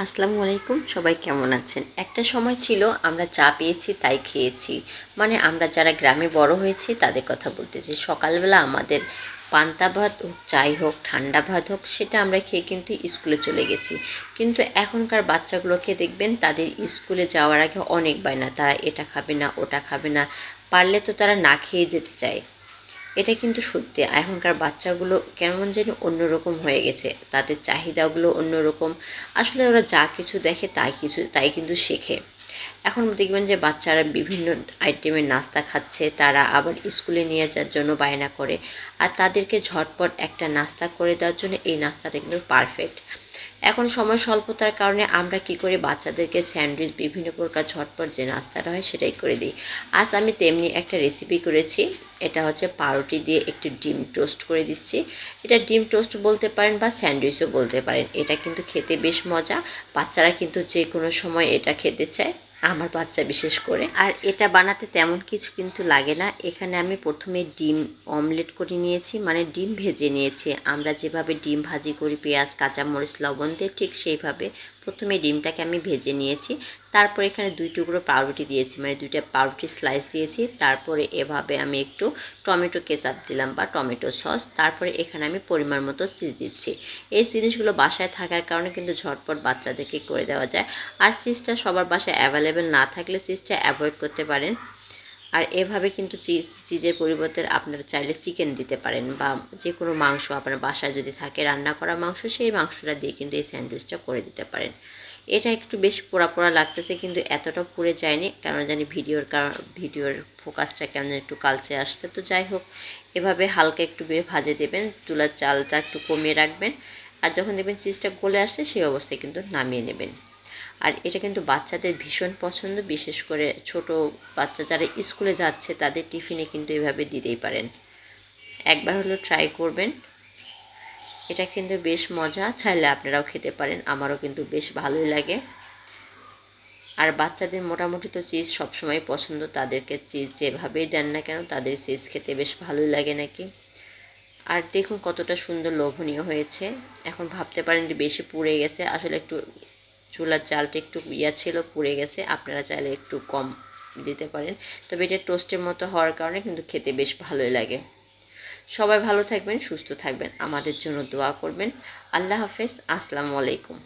আসসালামু আলাইকুম, সবাই কেমন আছেন? একটা সময় ছিল আমরা যা পেয়েছি তাই খেয়েছি। মানে আমরা যারা গ্রামে বড় হয়েছি তাদের কথা বলতেছি। সকালবেলা আমাদের পান্তা ভাত হোক, চাই হোক, ঠান্ডা ভাত হোক, সেটা আমরা খেয়ে কিন্তু স্কুলে চলে গেছি। কিন্তু এখনকার বাচ্চাগুলোকে দেখবেন তাদের স্কুলে যাওয়ার আগে অনেক বায়না, তারা এটা খাবে না, ওটা খাবে না, পারলে তো তারা না খেয়ে যেতে চায়। এটা কিন্তু সত্যি, এখনকার বাচ্চাগুলো কেমন যেন অন্যরকম হয়ে গেছে, তাদের চাহিদাগুলো অন্যরকম। আসলে ওরা যা কিছু দেখে তাই কিন্তু শেখে। এখন দেখবেন যে বাচ্চারা বিভিন্ন আইটেমের নাস্তা খাচ্ছে, তারা আবার স্কুলে নিয়ে যাওয়ার জন্য বায়না করে। আর তাদেরকে ঝটপট একটা নাস্তা করে দেওয়ার জন্য এই নাস্তাটা কিন্তু পারফেক্ট। এখন সময় স্বল্পতার কারণে আমরা কি করি, বাচ্চাদেরকে স্যান্ডউইচ, বিভিন্ন প্রকার ঝটপট যে নাস্তাটা হয় সেটাই করে দিই। আজ আমি তেমনি একটা রেসিপি করেছি। এটা হচ্ছে পাউরুটি দিয়ে একটু ডিম টোস্ট করে দিচ্ছি। এটা ডিম টোস্ট বলতে পারেন বা স্যান্ডউইচও বলতে পারেন। এটা কিন্তু খেতে বেশ মজা। বাচ্চারা কিন্তু যে কোনো সময় এটা খেতে চায়, আমার বাচ্চা বিশেষ করে। আর এটা বানাতে তেমন কিছু কিন্তু লাগে না। এখানে আমি প্রথমে ডিম অমলেট করে নিয়েছি, মানে ডিম ভেজে নিয়েছি। আমরা যেভাবে ডিম ভাজি করি পেঁয়াজ, কাঁচামরিচ, লবণ দিয়ে, ঠিক সেইভাবে প্রথমে ডিমটাকে আমি ভেজে নিয়েছি। তারপর এখানে 2 টুকরো পাউরুটি দিয়েছি, মানে 2টা পাউরুটি স্লাইস দিয়েছি। তারপরে এভাবে আমি একটু টমেটো কেচাপ দিলাম বা টমেটো সস। তারপরে এখানে আমি পরিমাণ মতো চিজ দিচ্ছি। এই জিনিসগুলো বাসায় থাকার কারণে কিন্তু ঝটপট বাচ্চাদেরকে করে দেওয়া যায়। আর চিজটা সবার বাসায় অ্যাভেলেবেল না থাকলে চিজটা অ্যাভয়েড করতে পারেন। আর এভাবে কিন্তু চিজের পরিবর্তে আপনারা চাইলে চিকেন দিতে পারেন বা যে কোনো মাংস আপনার বাসায় যদি থাকে, রান্না করা মাংস, সেই মাংসটা দিয়ে কিন্তু এই স্যান্ডউইচটা করে দিতে পারেন। এটা একটু বেশ পোড়া পোড়া লাগতেছে, কিন্তু এতটা পুড়ে যায়নি, কেন জানি ভিডিওর ফোকাসটা কেমন একটু কালচে আসছে। তো যাই হোক, এভাবে হালকা একটু ভাজে দেবেন, তুলার চালটা একটু কমিয়ে রাখবেন। আর যখন দেখবেন চিজটা গলে আসছে, সেই অবস্থায় কিন্তু নামিয়ে নেবেন। আর এটা কিন্তু বাচ্চাদের ভীষণ পছন্দ, বিশেষ করে ছোট বাচ্চা যারা স্কুলে যাচ্ছে তাদের টিফিনে কিন্তু এভাবে দিতেই পারেন। একবার হলো ট্রাই করবেন, এটা কিন্তু বেশ মজা। চাইলে আপনারাও খেতে পারেন, আমারও কিন্তু বেশ ভালোই লাগে। আর বাচ্চাদের মোটামুটি তো চিজ সবসময় পছন্দ, তাদেরকে চিজ যেভাবেই দেন না কেন তাদের চিজ খেতে বেশ ভালোই লাগে নাকি। আর দেখুন কতটা সুন্দর লোভনীয় হয়েছে। এখন ভাবতে পারেন যে বেশি পুড়ে গেছে, আসলে একটু চুলার জালটা একটু ছিল, পুড়ে গেছে। আপনারা চাইলে একটু কম দিতে পারেন। তবে এটা টোস্টের মতো হওয়ার কারণে কিন্তু খেতে বেশ ভালোই লাগে। সবাই ভালো থাকবেন, সুস্থ থাকবেন, আমাদের জন্য দোয়া করবেন। আল্লাহ হাফেজ, আসসালামু আলাইকুম।